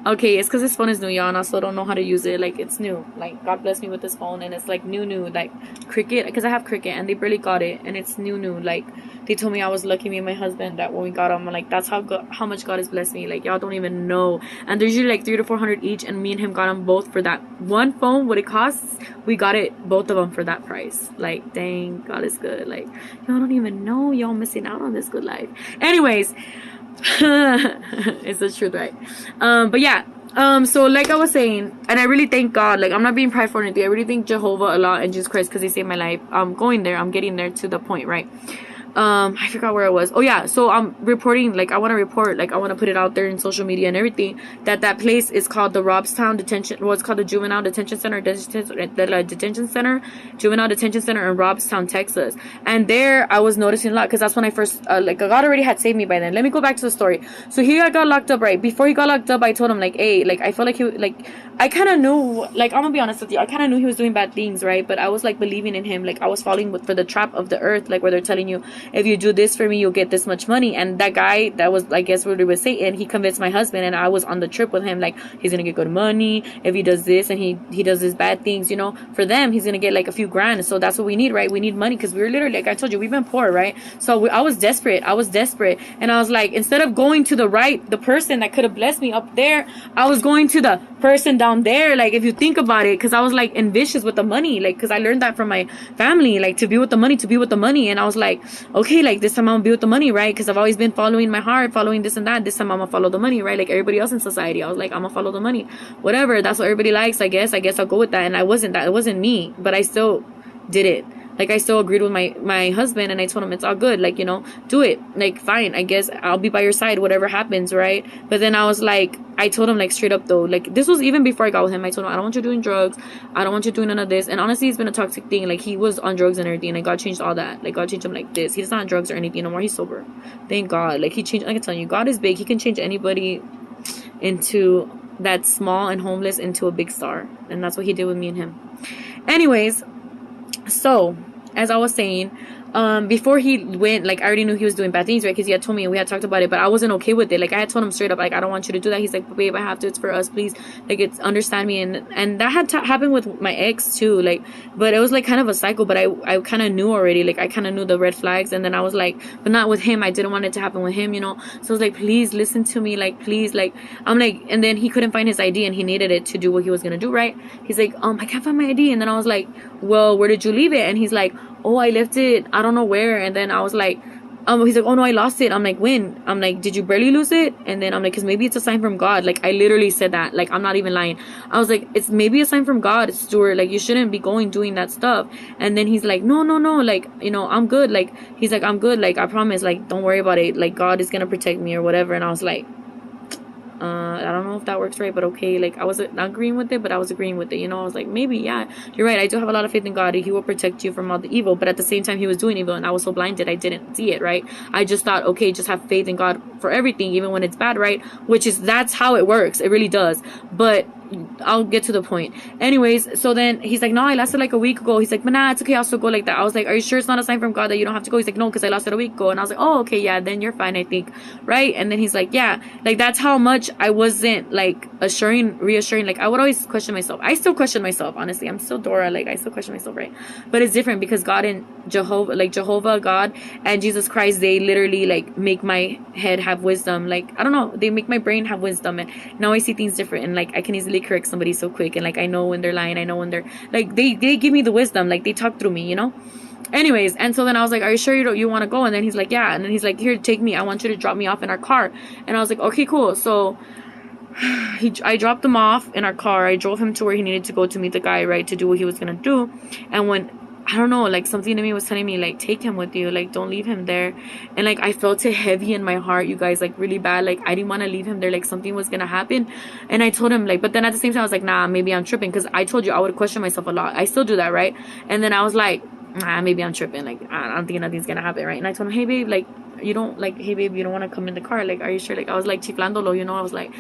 Okay, it's because this phone is new, y'all, and I still don't know how to use it. Like, it's new. Like, God bless me with this phone, and it's like new. Like, Cricket, because I have Cricket, and they barely got it, and it's new. Like, they told me I was lucky, me and my husband, that when we got them, like, that's how much God has blessed me. Like, y'all don't even know. And there's usually like 300 to 400 each, and me and him got them both for that one phone. What it costs, we got it both of them for that price. Like, dang, God is good. Like, y'all don't even know. Y'all missing out on this good life. Anyways. It's the truth, right? But yeah, so like I was saying, and I really thank God, like I'm not being prideful or anything, I really thank Jehovah a lot and Jesus Christ, because they saved my life. I'm going there, I'm getting there to the point, right? I forgot where I was. Oh yeah, so I'm reporting, like I want to report, like I want to put it out there in social media and everything, that place is called the Robstown Detention, well, it's called the Juvenile Detention Center, Juvenile Detention Center in Robstown, Texas. And there I was noticing a lot, because that's when I first, like God already had saved me by then. Let me go back to the story. So he got locked up, right? Before he got locked up, I told him, like, hey, like I felt like he, like, I kind of knew, like, I'm gonna be honest with you, I kind of knew he was doing bad things, right? But I was like believing in him, like I was falling for the trap of the earth, like where they're telling you, if you do this for me, you'll get this much money. And that guy, that was, I guess what it was Satan, he convinced my husband, and I was on the trip with him, like he's gonna get good money if he does this, and he does his bad things, you know, for them he's gonna get like a few grand. So that's what we need, right? We need money, because we're literally, like I told you, we've been poor, right? So I was desperate, and I was like, instead of going to the person that could have blessed me up there, I was going to the person down there. Like, if you think about it, because I was like ambitious with the money, like, because I learned that from my family, like to be with the money. And I was like, okay, like this time I'm gonna be with the money, right? Because I've always been following my heart, following this and that. This time I'm gonna follow the money, right? Like everybody else in society, I was like, I'm gonna follow the money, whatever, that's what everybody likes. I guess I'll go with that. And it wasn't me, but I still did it. Like I still agreed with my husband, and I told him it's all good, like, you know, do it, like fine, I guess I'll be by your side whatever happens, right? But then I was like, I told him, like, straight up though, like this was even before I got with him, I told him, I don't want you doing drugs, I don't want you doing none of this. And honestly, it's been a toxic thing. Like he was on drugs and everything, and God changed all that. Like God changed him like this. He's not on drugs or anything no more, he's sober, thank God. Like he changed, like I tell you, God is big. He can change anybody into that small and homeless into a big star, and that's what he did with me and him. Anyways, so as I was saying, before he went, like I already knew he was doing bad things, right? Because he had told me and we had talked about it, but I wasn't okay with it. Like I had told him straight up, like I don't want you to do that. He's like, but babe, I have to. It's for us, please. Like it's understand me. And that had happened with my ex too. Like, but it was like kind of a cycle. But I kind of knew already. Like I kind of knew the red flags. And then I was like, but not with him. I didn't want it to happen with him, you know. So I was like, please listen to me. Like please, like I'm like. And then he couldn't find his ID, and he needed it to do what he was gonna do, right? He's like, I can't find my ID. And then I was like, well, where did you leave it? And he's like, oh, I left it, I don't know where. And then I was like, he's like, oh no, I lost it. I'm like, when? I'm like, did you barely lose it? And then I'm like, because maybe it's a sign from God. Like I literally said that, like I'm not even lying. I was like, it's maybe a sign from God, Stuart, like you shouldn't be doing that stuff. And then he's like, no, like, you know, I'm good. Like he's like, I'm good, like I promise, like don't worry about it, like God is gonna protect me or whatever. And I was like, I don't know if that works right, but okay. Like I wasn't agreeing with it, but I was agreeing with it, you know. I was like, maybe, yeah, you're right, I do have a lot of faith in God. He will protect you from all the evil. But at the same time, he was doing evil, and I was so blinded, I didn't see it, right? I just thought, okay, just have faith in God for everything, even when it's bad, right? That's how it works, it really does. But I'll get to the point. Anyways, so then he's like, no, I lost it like a week ago. He's like, but nah, it's okay, I'll still go like that. I was like, are you sure it's not a sign from God that you don't have to go? He's like, no, because I lost it a week ago. And I was like, oh, okay, yeah, then you're fine, I think, right? And then he's like, yeah, like that's how much I wasn't like reassuring. Like I would always question myself. I still question myself, honestly. I'm still Dora, like I still question myself, right? But it's different because God and Jehovah, God and Jesus Christ, they literally like make my head have wisdom. Like I don't know, they make my brain have wisdom, and now I see things different, and like I can easily correct somebody so quick, and like I know when they're lying, I know when they're like they give me the wisdom, like they talk through me, you know. Anyways, and so then I was like, are you sure you want to go? And then he's like, yeah. And then he's like, here, take me, I want you to drop me off in our car. And I was like, okay, cool. So I dropped him off in our car. I drove him to where he needed to go to meet the guy, right, to do what he was gonna do. And when, I don't know, like something in me was telling me, like, take him with you, like don't leave him there. And like I felt it heavy in my heart, you guys, like really bad. Like I didn't want to leave him there, like something was gonna happen. And I told him, like, but then at the same time I was like, nah, maybe I'm tripping, because I told you I would question myself a lot. I still do that, right? And then I was like, nah, maybe I'm tripping, like I don't think nothing's gonna happen, right? And I told him, hey babe, like you don't, like, hey babe, you don't want to come in the car, like are you sure? Like I was like chiflándolo, you know. I was like,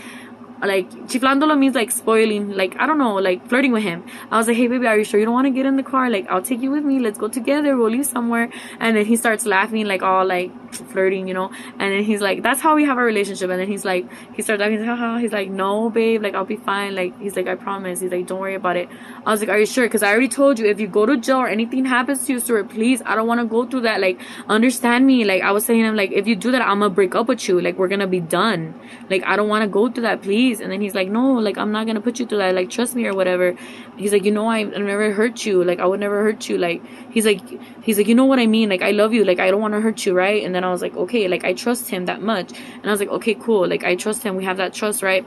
like chiflándolo means like spoiling, like I don't know, like flirting with him. I was like, hey baby, are you sure you don't want to get in the car? Like I'll take you with me, let's go together, we'll leave somewhere. And then he starts laughing, like all like flirting, you know. And then he's like, that's how we have our relationship. And then he starts laughing, he's like, haha. He's like, no babe, like I'll be fine, like he's like, I promise. He's like, don't worry about it. I was like, are you sure? Because I already told you, if you go to jail or anything happens to you, sir, please, I don't want to go through that, like understand me. Like I was saying him, like if you do that, I'm gonna break up with you, like we're gonna be done, like I don't want to go through that, please. And then he's like, no, like I'm not gonna put you through that, like trust me or whatever. He's like, you know, I've never hurt you, like I would never hurt you, like he's like, you know what I mean, like I love you, like I don't want to hurt you, right? And then I was like, okay, like I trust him that much. And I was like, okay, cool, like I trust him, we have that trust, right?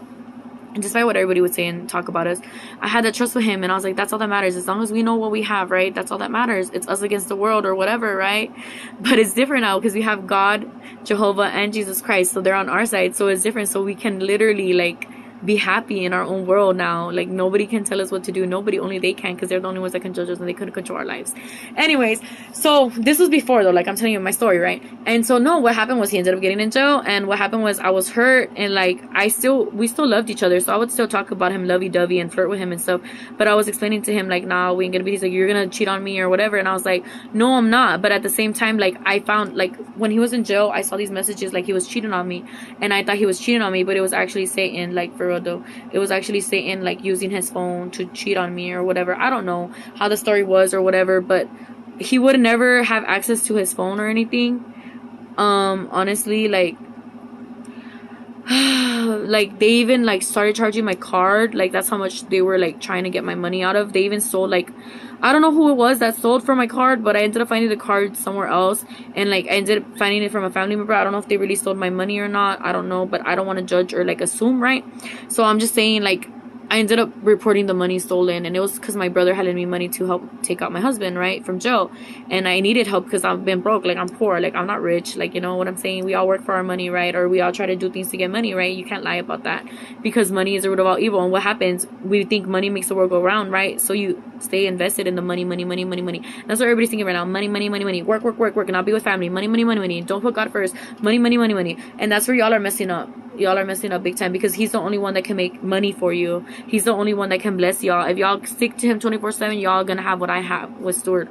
And despite what everybody would say and talk about us, I had that trust with him. And I was like, that's all that matters. As long as we know what we have, right? That's all that matters. It's us against the world or whatever, right? But it's different now because we have God, Jehovah, and Jesus Christ. So they're on our side. So it's different. So we can literally like be happy in our own world now. Like nobody can tell us what to do. Nobody, only they can, because they're the only ones that can judge us and they couldn't control our lives. Anyways, so this was before though, like I'm telling you my story, right? And so no, what happened was he ended up getting in jail, and what happened was I was hurt, and like we still loved each other, so I would still talk about him lovey-dovey and flirt with him and stuff. But I was explaining to him like, nah, we ain't gonna be. He's like, you're gonna cheat on me or whatever. And I was like, no, I'm not. But at the same time, like I found, like when he was in jail, I saw these messages like he was cheating on me, and I thought he was cheating on me, but it was actually Satan, like for real though. It was actually Satan like using his phone to cheat on me or whatever. I don't know how the story was or whatever, but he would never have access to his phone or anything. Honestly, like like they even like started charging my card. Like that's how much they were like trying to get my money out of. They even sold, like I don't know who it was that sold for my card, but I ended up finding the card somewhere else, and like I ended up finding it from a family member. I don't know if they really stole my money or not, I don't know, but I don't want to judge or like assume, right? So I'm just saying, like I ended up reporting the money stolen, and it was because my brother had lent me money to help take out my husband, right, from jail. And I needed help because I've been broke, like I'm poor, like I'm not rich, like you know what I'm saying. We all work for our money, right? Or we all try to do things to get money, right? You can't lie about that, because money is the root of all evil. And what happens, we think money makes the world go round, right? So you stay invested in the money. That's what everybody's thinking right now. Money. Work, and I'll be with family. Money. Don't put God first. Money. And that's where y'all are messing up. Y'all are messing up big time, because he's the only one that can make money for you. He's the only one that can bless y'all. If y'all stick to him 24/7, y'all gonna have what I have with Stuart,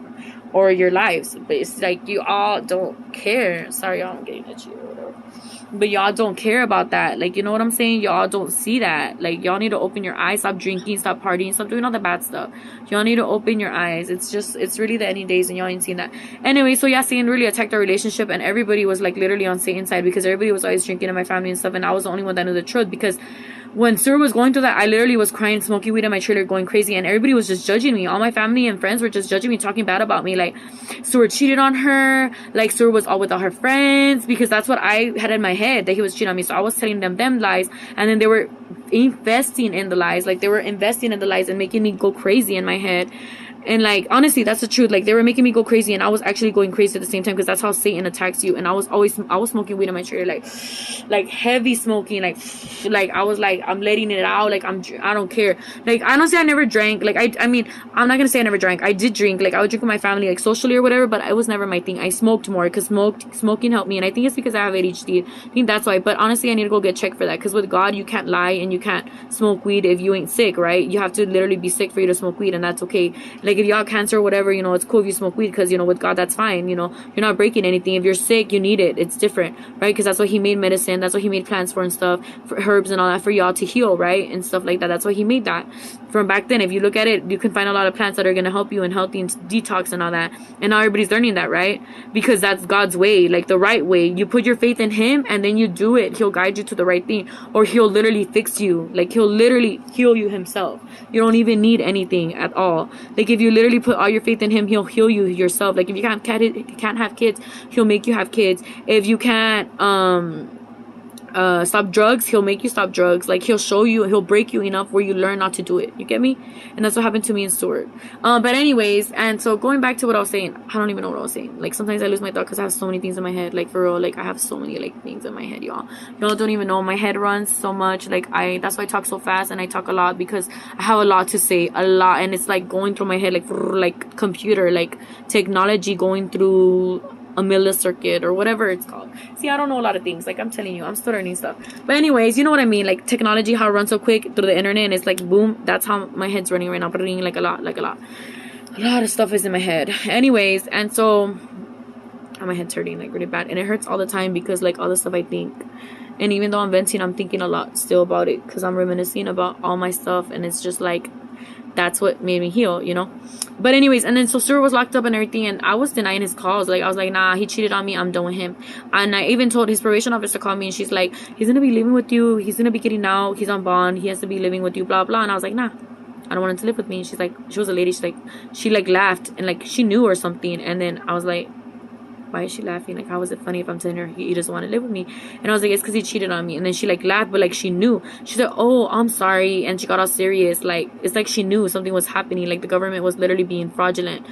or your lives. But it's like you all don't care. Sorry, y'all, I'm getting at you or whatever. But y'all don't care about that. Like, you know what I'm saying? Y'all don't see that. Like, y'all need to open your eyes. Stop drinking. Stop partying. Stop doing all the bad stuff. Y'all need to open your eyes. It's really the ending days, and y'all ain't seen that. Anyway, so yeah, Satan really attacked our relationship, and everybody was like literally on Satan's side, because everybody was always drinking in my family and stuff, and I was the only one that knew the truth. Because when Sir was going through that, I literally was crying, smoking weed in my trailer, going crazy, and everybody was just judging me. All my family and friends were just judging me, talking bad about me, like Sir cheated on her, like Sir was all with all her friends, because that's what I had in my head, that he was cheating on me. So I was telling them lies, and then they were investing in the lies, like they were investing in the lies and making me go crazy in my head. And like honestly, that's the truth. Like they were making me go crazy, and I was actually going crazy at the same time, because that's how Satan attacks you. And I was smoking weed in my trailer, like heavy smoking, like I was like, I'm letting it out, like I don't care. Like I don't say I never drank, like I mean, I'm not gonna say I never drank. I did drink, like I would drink with my family, like socially or whatever, but it was never my thing. I smoked more because smoking helped me, and I think it's because I have ADHD. I think that's why. But honestly, I need to go get checked for that, because with God you can't lie, and you can't smoke weed if you ain't sick, right? You have to literally be sick for you to smoke weed, and that's okay. Like if you have cancer or whatever, you know, it's cool if you smoke weed, because you know, with God that's fine. You know, you're not breaking anything. If you're sick, you need it. It's different, right? Because that's what he made medicine, that's what he made plants for and stuff, for herbs and all that, for y'all to heal, right? And stuff like that. That's why he made that from back then. If you look at it, you can find a lot of plants that are going to help you and healthy and detox and all that. And now everybody's learning that, right? Because that's God's way, like the right way. You put your faith in him, and then you do it. He'll guide you to the right thing, or he'll literally fix you. Like he'll literally heal you himself. You don't even need anything at all. Like if you literally put all your faith in him, he'll heal you yourself. Like if you can't have kids, he'll make you have kids. If you can't stop drugs, he'll make you stop drugs. Like he'll show you, he'll break you enough where you learn not to do it. You get me? And that's what happened to me in Stuart. But anyways, and so going back to what I was saying, I don't even know what I was saying. Like sometimes I lose my thought, because I have so many things in my head. Like for real, like I have so many like things in my head, y'all don't even know. My head runs so much. Like that's why I talk so fast, and I talk a lot, because I have a lot to say, a lot, and it's like going through my head, like computer, like technology going through a millisecond or whatever it's called. See, I don't know a lot of things. Like, I'm telling you, I'm still learning stuff. But anyways, you know what I mean? Like, technology, how it runs so quick through the internet, and it's like, boom, that's how my head's running right now. Like a lot. A lot of stuff is in my head. Anyways, and so my head's hurting like really bad, and it hurts all the time because like all the stuff I think. And even though I'm venting, I'm thinking a lot still about it because I'm reminiscing about all my stuff, and it's just like, that's what made me heal, you know. But anyways, and then so Stuart was locked up and everything, and I was denying his calls. Like, I was like, nah, he cheated on me, I'm done with him. And I even told his probation officer, call me, and she's like, he's gonna be living with you, he's gonna be getting out, he's on bond, he has to be living with you, blah blah. And I was like, nah, I don't want him to live with me. And she's like, she was a lady, she laughed, and like she knew or something. And then I was like, why is she laughing? Like, how is it funny if I'm telling her he doesn't want to live with me? And I was like, it's because he cheated on me. And then she like laughed, but like she knew. She said, oh, I'm sorry. And she got all serious. Like, it's like she knew something was happening. Like, the government was literally being fraudulent.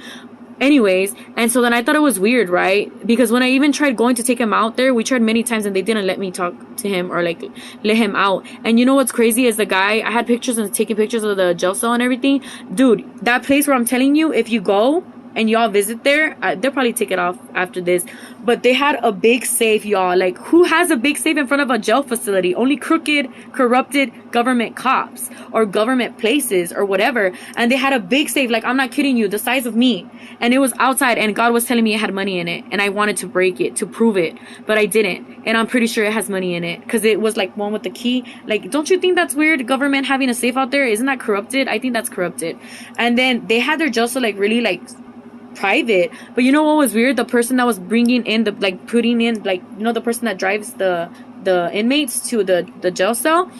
Anyways, and so then I thought it was weird, right? Because when I even tried going to take him out there, we tried many times and they didn't let me talk to him or like let him out. And you know what's crazy is the guy, I had pictures and taking pictures of the jail cell and everything. Dude, that place where I'm telling you, if you go and y'all visit there, they'll probably take it off after this, but they had a big safe, y'all. Like, who has a big safe in front of a jail facility? Only crooked, corrupted government cops or government places or whatever. And they had a big safe, like, I'm not kidding you, the size of me, and it was outside, and God was telling me it had money in it, and I wanted to break it to prove it, but I didn't. And I'm pretty sure it has money in it because it was like one with the key. Like, don't you think that's weird? Government having a safe out there, isn't that corrupted? I think that's corrupted. And then they had their jail so like really like private. But you know what was weird? The person that was bringing in the, like, putting in, like, you know, the person that drives the inmates to the jail cell,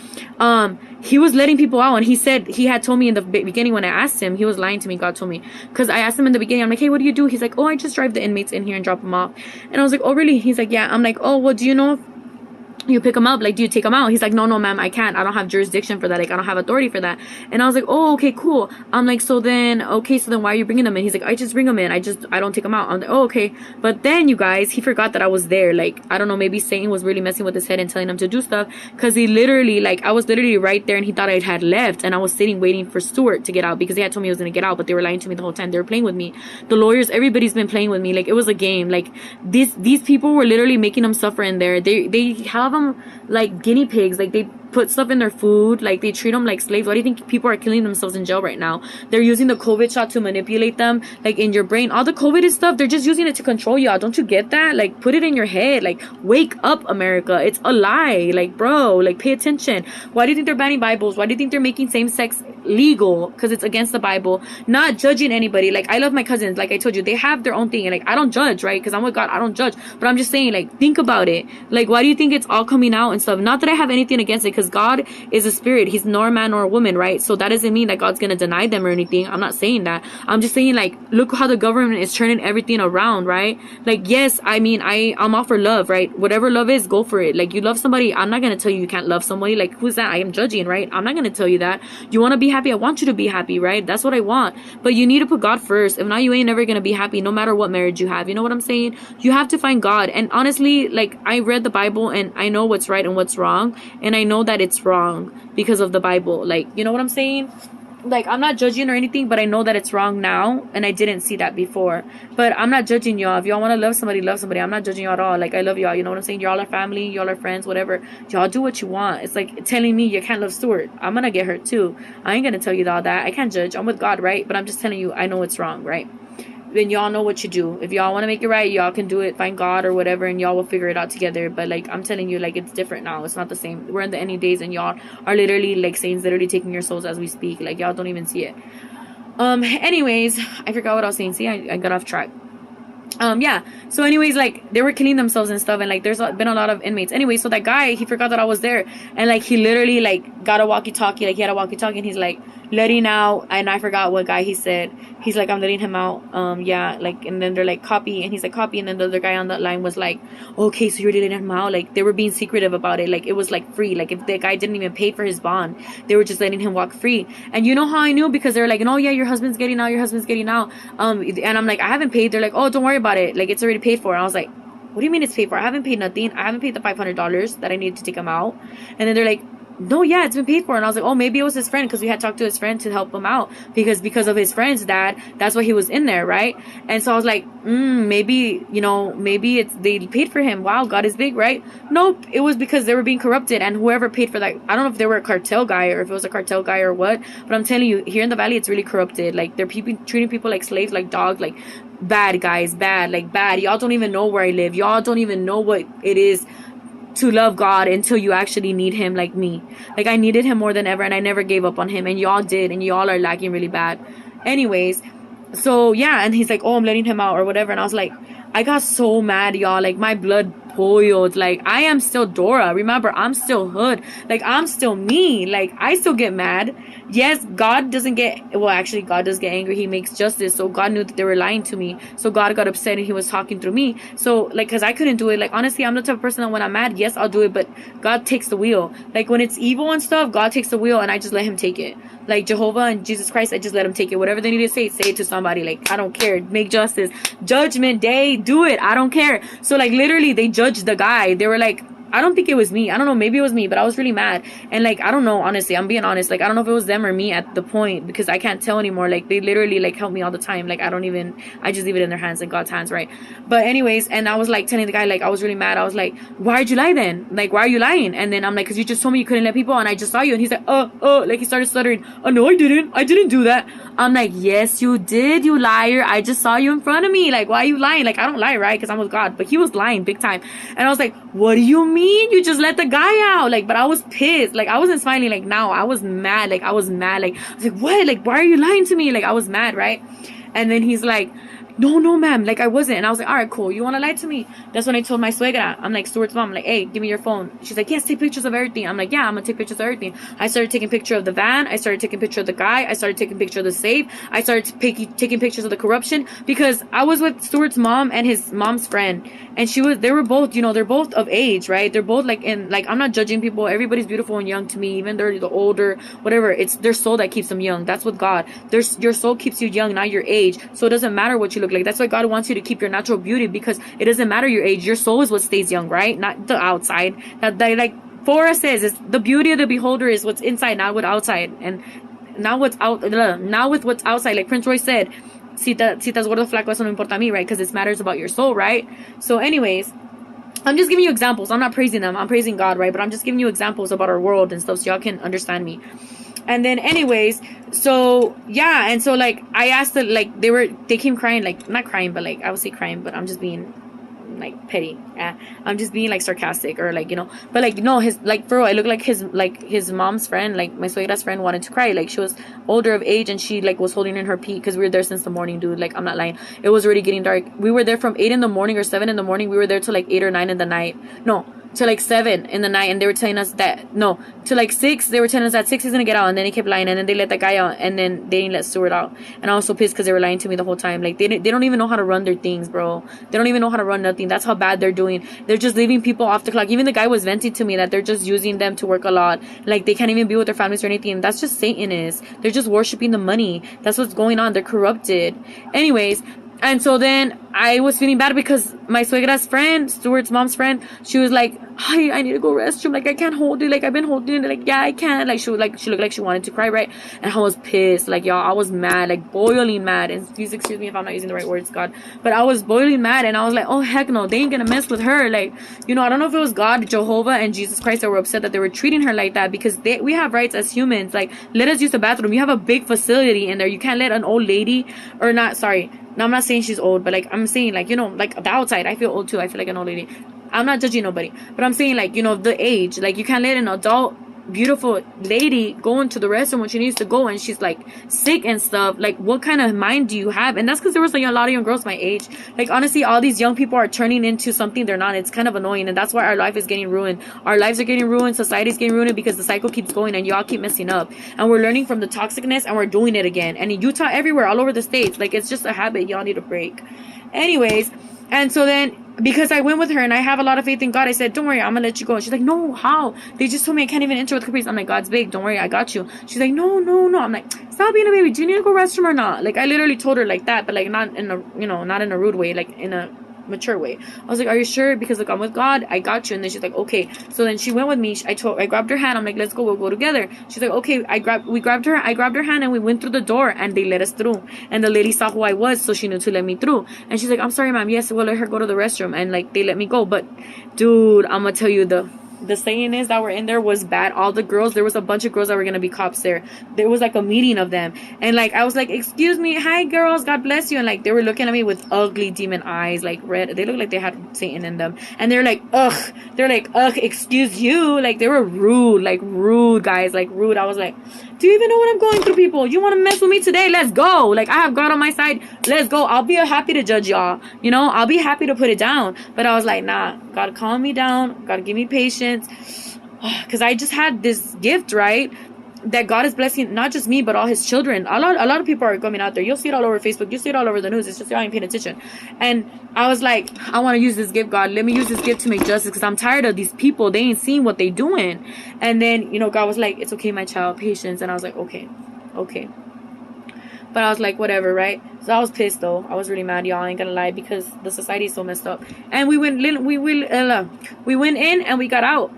he was letting people out, and he said, he had told me in the beginning when I asked him, he was lying to me, God told me, because I asked him in the beginning, I'm like, hey, what do you do? He's like, oh, I just drive the inmates in here and drop them off. And I was like, oh, really? He's like, yeah. I'm like, oh, well, do you know if you pick them up? Like, do you take them out? He's like, no, ma'am, I can't. I don't have jurisdiction for that. Like, I don't have authority for that. And I was like, oh, okay, cool. I'm like, so then why are you bringing them in? He's like, I just bring them in. I don't take them out. I'm like, oh, okay. But then, you guys, he forgot that I was there. Like, I don't know, maybe Satan was really messing with his head and telling him to do stuff, because he literally, like, I was literally right there, and he thought I had left, and I was sitting waiting for Stuart to get out, because they had told me he was gonna get out, but they were lying to me the whole time. They were playing with me. The lawyers, everybody's been playing with me. Like, it was a game. Like, these people were literally making them suffer in there. They have them like guinea pigs. Like, they put stuff in their food. Like, they treat them like slaves. Why do you think people are killing themselves in jail right now? They're using the COVID shot to manipulate them, like, in your brain. All the COVID is stuff, they're just using it to control y'all. Don't you get that? Like, put it in your head. Like, wake up, America. It's a lie. Like, bro, like, pay attention. Why do you think they're banning Bibles? Why do you think they're making same-sex legal? Because it's against the Bible. Not judging anybody. Like, I love my cousins. Like I told you, they have their own thing, and like, I don't judge, right? Because I'm with God, I don't judge. But I'm just saying, like, think about it. Like, why do you think it's all coming out and stuff? Not that I have anything against it, because God is a spirit. He's nor a man nor a woman, right? So that doesn't mean that God's gonna deny them or anything. I'm not saying that. I'm just saying, like, look how the government is turning everything around, right? Like, yes, I mean, I'm all for love, right? Whatever love is, go for it. Like, you love somebody, I'm not gonna tell you you can't love somebody. Like, who's that? I am judging, right? I'm not gonna tell you that. You want to be happy, I want you to be happy, right? That's what I want. But you need to put God first. If not, you ain't never gonna be happy, no matter what marriage you have. You know what I'm saying? You have to find God. And honestly, like, I read the Bible, and I know what's right and what's wrong, and I know that it's wrong because of the Bible. Like, you know what I'm saying? Like, I'm not judging or anything, but I know that it's wrong now, and I didn't see that before. But I'm not judging y'all. If y'all want to love somebody, love somebody. I'm not judging y'all at all. Like, I love y'all. You know what I'm saying? Y'all are family. Y'all are friends. Whatever. Y'all do what you want. It's like telling me you can't love Stuart. I'm gonna get hurt too. I ain't gonna tell you all that. I can't judge. I'm with God, right? But I'm just telling you, I know it's wrong, right? Then y'all know what you do. If y'all want to make it right, y'all can do it, find God or whatever, and y'all will figure it out together. But like, I'm telling you, like, it's different now. It's not the same. We're in the ending days, and y'all are literally, like, Satan's literally taking your souls as we speak. Like, y'all don't even see it. Anyways, I forgot what I was saying. See, I got off track. Yeah, so anyways, like, they were killing themselves and stuff, and like, there's been a lot of inmates. Anyway, so that guy, he forgot that I was there, and like, he literally, like, got a walkie-talkie. Like, he had a walkie-talkie, and he's like letting out, and I forgot what guy he said. He's like, I'm letting him out. Yeah, like, and then they're like, copy, and he's like, copy, and then the other guy on that line was like, okay, so you're letting him out. Like, they were being secretive about it. Like, it was like free. Like, if the guy didn't even pay for his bond, they were just letting him walk free. And you know how I knew? Because they're like, oh yeah, your husband's getting out, your husband's getting out. And I'm like, I haven't paid. They're like, oh, don't worry about it, like, it's already paid for. And I was like, what do you mean it's paid for? I haven't paid nothing. I haven't paid the $500 that I needed to take him out. And then they're like, no, yeah, it's been paid for. And I was like, oh, maybe it was his friend, because we had talked to his friend to help him out, because of his friend's dad, that's why he was in there, right? And so I was like, maybe, maybe it's they paid for him. Wow, God is big, right? Nope, it was because they were being corrupted, and whoever paid for that, I don't know if they were a cartel guy or if it was a cartel guy or what, but I'm telling you, here in the valley, it's really corrupted. Like, they're treating people like slaves, like dogs, like bad guys, bad, like bad. Y'all don't even know where I live. Y'all don't even know what it is to love God until you actually need him, like me. Like, I needed him more than ever, and I never gave up on him, and y'all did, and y'all are lacking really bad. Anyways, so yeah, and he's like, oh, I'm letting him out or whatever, and I was like, I got so mad, y'all. Like, my blood boiled. Like, I am still Dora. Remember, I'm still hood. Like, I'm still me. Like, I still get mad. Yes, God doesn't get, well, actually, God does get angry. He makes justice. So God knew that they were lying to me. So God got upset and he was talking through me. So, like, because I couldn't do it. Like, honestly, I'm the type of person that when I'm mad, yes, I'll do it, but God takes the wheel. Like, when it's evil and stuff, God takes the wheel and I just let him take it. Like, Jehovah and Jesus Christ, I just let him take it. Whatever they need to say it to somebody. Like, I don't care. Make justice. Judgment day, do it. I don't care. So, like, literally, they judged the guy. They were like, I don't think it was me. I don't know. Maybe it was me, but I was really mad. And like, I don't know, honestly, I'm being honest. Like, I don't know if it was them or me at the point, because I can't tell anymore. Like, they literally like help me all the time. Like, I just leave it in their hands, in God's hands, right? But anyways, and I was like telling the guy, like, I was really mad. I was like, why'd you lie then? Like, why are you lying? And then I'm like, because you just told me you couldn't let people, and I just saw you. And he's like, like, he started stuttering. Oh, no, I didn't do that. I'm like, yes, you did, you liar. I just saw you in front of me. Like, why are you lying? Like, I don't lie, right? Because I'm with God. But he was lying big time. And I was like, what do you mean? You just let the guy out? Like, but I was pissed. Like, I wasn't smiling. Like, now I was mad. Like, I was mad. Like, I was like, what? Like, why are you lying to me? Like, I was mad, right? And then he's like, no, ma'am. Like, I wasn't. And I was like, all right, cool. You want to lie to me? That's when I told my suegra. I'm like, Stuart's mom. I'm like, hey, give me your phone. She's like, yes, take pictures of everything. I'm like, yeah, I'm going to take pictures of everything. I started taking picture of the van. I started taking picture of the guy. I started taking picture of the safe. I started taking pictures of the corruption, because I was with Stuart's mom and his mom's friend. And they were both, they're both of age, right? They're both like I'm not judging people. Everybody's beautiful and young to me. Even they're the older, whatever. It's their soul that keeps them young. That's with God. Your soul keeps you young, not your age. So it doesn't matter what you look like. That's why God wants you to keep your natural beauty, because it doesn't matter your age. Your soul is what stays young, right? Not the outside. That like Forrest says, is the beauty of the beholder is what's inside, not what's outside, and not what's out, not with what's outside. Like Prince Royce said, si estás gordo flaco, eso no importa a mí, right? Because it matters about your soul, right? So anyways, I'm just giving you examples. I'm not praising them. I'm praising God, right? But I'm just giving you examples about our world and stuff so y'all can understand me. And then anyways, so yeah, and so like I asked them, like they came crying, like not crying, but like I would say crying, but I'm just being like petty. I'm just being like sarcastic, or like, but like, no, his, like, for real, I look like his mom's friend, like my suegra's friend, wanted to cry. Like, she was older of age and she like was holding in her pee, because we were there since the morning, dude. Like, I'm not lying, it was already getting dark. We were there from 8 in the morning or 7 in the morning. We were there till like 8 or 9 in the night. No, to like 7 in the night, and they were telling us that, no, to like 6, they were telling us that 6 is gonna get out, and then they kept lying, and then they let that guy out, and then they didn't let Stuart out. And I was so pissed because they were lying to me the whole time. Like, they don't even know how to run their things, bro. They don't even know how to run nothing. That's how bad they're doing. They're just leaving people off the clock. Even the guy was venting to me that they're just using them to work a lot. Like, they can't even be with their families or anything. That's just Satanists. They're just worshiping the money. That's what's going on. They're corrupted. Anyways, and so then I was feeling bad because my suegra's friend, Stuart's mom's friend, she was like, hi, I need to go restroom. Like, I can't hold it. Like, I've been holding it. Like, yeah, I can. Like, she looked like she wanted to cry, right? And I was pissed. Like, y'all, I was mad, like boiling mad. And please excuse me if I'm not using the right words, God. But I was boiling mad, and I was like, oh, heck no, they ain't gonna mess with her. Like, I don't know if it was God, Jehovah, and Jesus Christ that were upset that they were treating her like that, because we have rights as humans. Like, let us use the bathroom. You have a big facility in there. You can't let an old lady, or not, sorry. No, I'm not saying she's old, but like, I'm saying, like, like the outside, I feel old too. I feel like an old lady. I'm not judging nobody, but I'm saying, like, the age. Like, you can't let an adult, beautiful lady go into the restroom when she needs to go, and she's like sick and stuff. Like, what kind of mind do you have? And that's because there was like a lot of young girls my age. Like, honestly, all these young people are turning into something they're not. It's kind of annoying, and that's why our life is getting ruined. Our lives are getting ruined. Society's getting ruined, because the cycle keeps going, and y'all keep messing up. And we're learning from the toxicness, and we're doing it again. And in Utah, everywhere, all over the states, like, it's just a habit y'all need to break. Anyways, and so then, because I went with her and I have a lot of faith in God, I said, don't worry, I'm gonna let you go. And she's like, no, how? They just told me I can't even enter with caprice. I'm like, God's big, don't worry, I got you. She's like, no. I'm like, stop being a baby. Do you need to go restroom or not? Like, I literally told her like that, but like not in a, not in a rude way, like in a mature way. I was like, are you sure? Because look, I'm with God. I got you. And then she's like, okay. So then she went with me. I grabbed her hand. I'm like, let's go. We'll go together. She's like, okay. I grabbed her hand and we went through the door and they let us through. And the lady saw who I was, so she knew to let me through. And she's like, I'm sorry, ma'am. Yes, we'll let her go to the restroom. And like, they let me go. But dude, I'm gonna tell you, the saying is that were in there was bad. All the girls, there was a bunch of girls that were gonna be cops there. There was like a meeting of them, and like I was like, excuse me, hi girls, God bless you. And like they were looking at me with ugly demon eyes, like red. They looked like they had Satan in them, and they're like, ugh, excuse you. Like they were rude, like rude guys, like rude. I was like, do you even know what I'm going through, people? You want to mess with me today? Let's go. Like I have God on my side. Let's go. I'll be happy to judge y'all. You know, I'll be happy to put it down. But I was like, nah, God calm me down. God give me patience. Because I just had this gift, right? That God is blessing not just me, but all his children. A lot of people are coming out there. You'll see it all over Facebook. You see it all over the news. It's just y'all ain't paying attention. And I was like, I want to use this gift, God. Let me use this gift to make justice, because I'm tired of these people. They ain't seeing what they doing. And then, you know, God was like, it's okay, my child. Patience. And I was like, okay. But I was like, whatever, right? So I was pissed, though. I was really mad, y'all. I ain't gonna lie, because the society is so messed up. And we went in and we got out.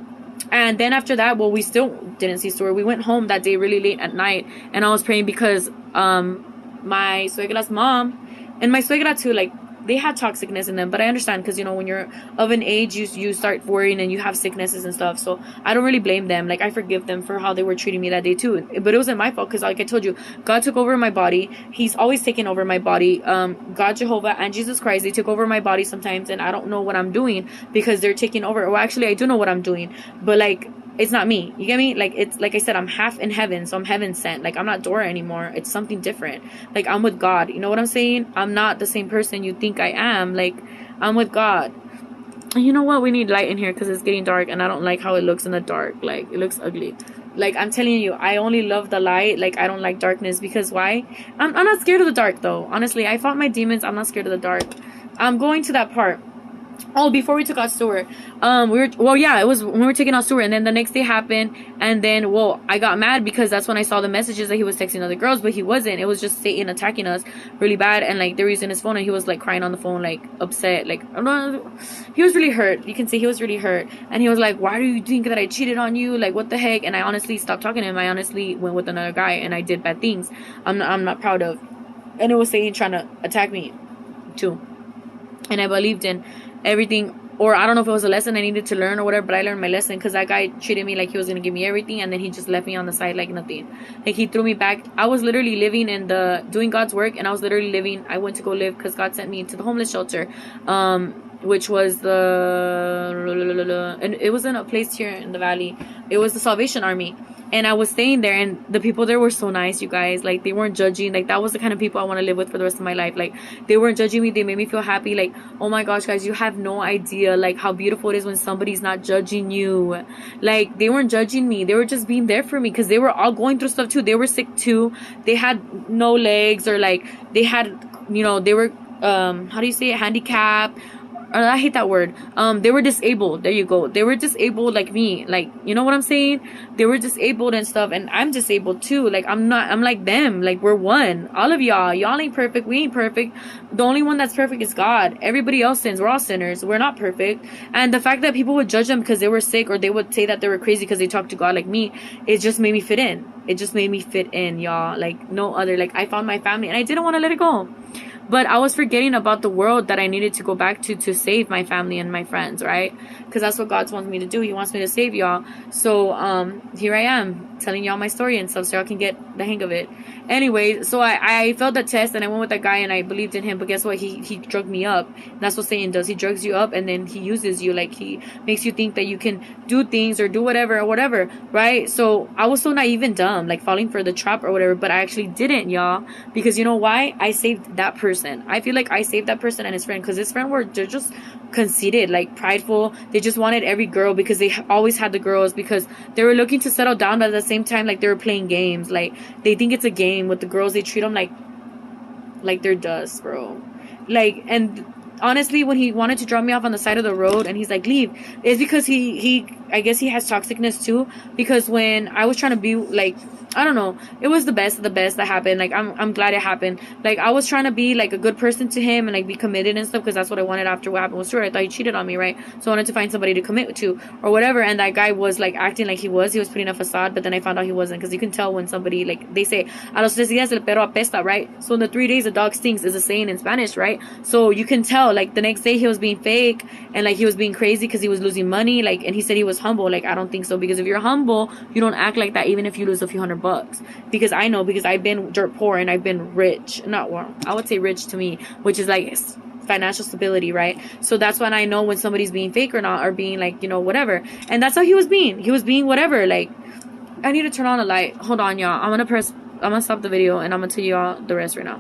And then after that, well, we still didn't see Stuart. We went home that day really late at night, and I was praying because my suegra's mom and my suegra too, like, they had toxicness in them. But I understand, because, you know, when you're of an age, you start worrying and you have sicknesses and stuff. So I don't really blame them. Like, I forgive them for how they were treating me that day too. But it wasn't my fault, because like I told you, God took over my body. He's always taken over my body. God, Jehovah, and Jesus Christ, they took over my body sometimes, and I don't know what I'm doing because they're taking over. Well, actually, I do know what I'm doing, but like, it's not me. You get me? Like, it's like I said, I'm half in heaven, so I'm heaven sent. Like, I'm not Dora anymore. It's something different. Like, I'm with God. You know what I'm saying? I'm not the same person you think I am. Like, I'm with God. And you know what? We need light in here because it's getting dark, and I don't like how it looks in the dark. Like, it looks ugly. Like, I'm telling you, I only love the light. Like, I don't like darkness, because why? I'm not scared of the dark, though. Honestly, I fought my demons. I'm not scared of the dark. I'm going to that part. Oh, before we took out Stuart, it was when we were taking out Stuart, and then the next day happened, and then, well, I got mad because that's when I saw the messages that he was texting other girls, but he wasn't. It was just Satan attacking us really bad, and like they were using his phone, and he was like crying on the phone, like upset, like, he was really hurt. You can see he was really hurt, and he was like, why do you think that I cheated on you? Like, what the heck? And I honestly stopped talking to him. I honestly went with another guy, and I did bad things I'm not proud of, and it was Satan trying to attack me too, and I believed in everything, or I don't know if it was a lesson I needed to learn or whatever, but I learned my lesson, because that guy treated me like he was gonna give me everything, and then he just left me on the side like nothing. Like, he threw me back. I was literally living doing God's work, and I was literally living. I went to go live because God sent me to the homeless shelter, which was and it was in a place here in the valley. It was the Salvation Army. And I was staying there, and the people there were so nice, you guys. Like, they weren't judging. Like, that was the kind of people I want to live with for the rest of my life. Like, they weren't judging me. They made me feel happy. Like, oh my gosh, guys, you have no idea, like, how beautiful it is when somebody's not judging you. Like, they weren't judging me. They were just being there for me, because they were all going through stuff too. They were sick too. They had no legs, or like, they had, you know, they were, how do you say it? Handicapped. I hate that word. They were disabled. There you go. They were disabled like me. Like, you know what I'm saying? They were disabled and stuff, and I'm disabled too. Like, I'm like them. Like, we're one. All of y'all ain't perfect. We ain't perfect. The only one that's perfect is God. Everybody else sins. We're all sinners. We're not perfect. And the fact that people would judge them because they were sick, or they would say that they were crazy because they talked to God like me, it just made me fit in. It just made me fit in, y'all. Like, no other. Like, I found my family, and I didn't want to let it go. But I was forgetting about the world that I needed to go back to save my family and my friends, right? Because that's what God wants me to do. He wants me to save y'all. So here I am telling y'all my story and stuff, so y'all can get the hang of it. Anyway, so I failed the test, and I went with that guy, and I believed in him. But guess what? He drugged me up. That's what Satan does. He drugs you up, and then he uses you. Like, he makes you think that you can do things or do whatever, right? So I was so naive and dumb, like falling for the trap or whatever. But I actually didn't, y'all, because you know why? I saved that person. I feel like I saved that person and his friend, because his friend they're just conceited, like prideful. They just wanted every girl, because they always had the girls, because they were looking to settle down, but at the same time, like, they were playing games. Like, they think it's a game with the girls. They treat them like they're dust, bro. Like, and honestly, when he wanted to drop me off on the side of the road and he's like, leave, it's because he I guess he has toxicness too. Because when I was trying to be like, I don't know, it was the best that happened. Like, I'm glad it happened. Like, I was trying to be like a good person to him and like be committed and stuff, because that's what I wanted after what happened with Stuart. I thought he cheated on me, right? So I wanted to find somebody to commit to or whatever. And that guy was like acting like he was putting a facade, but then I found out he wasn't, because you can tell when somebody, like they say, a los 3 días el perro apesta, right? So in the 3 days the dog stinks is a saying in Spanish, right? So you can tell, like, the next day he was being fake and like he was being crazy because he was losing money, like, and he said he was humble. Like, I don't think so, because if you're humble, you don't act like that even if you lose a few $100. Because I know, because I've been dirt poor and I've been rich. Not, well, I would say rich to me, which is like financial stability, right? So that's when I know when somebody's being fake or not, or being like, you know, whatever. And that's how he was being. He was being whatever. Like, I need to turn on a light. Hold on, y'all. I'm gonna stop the video and I'm gonna tell y'all the rest right now.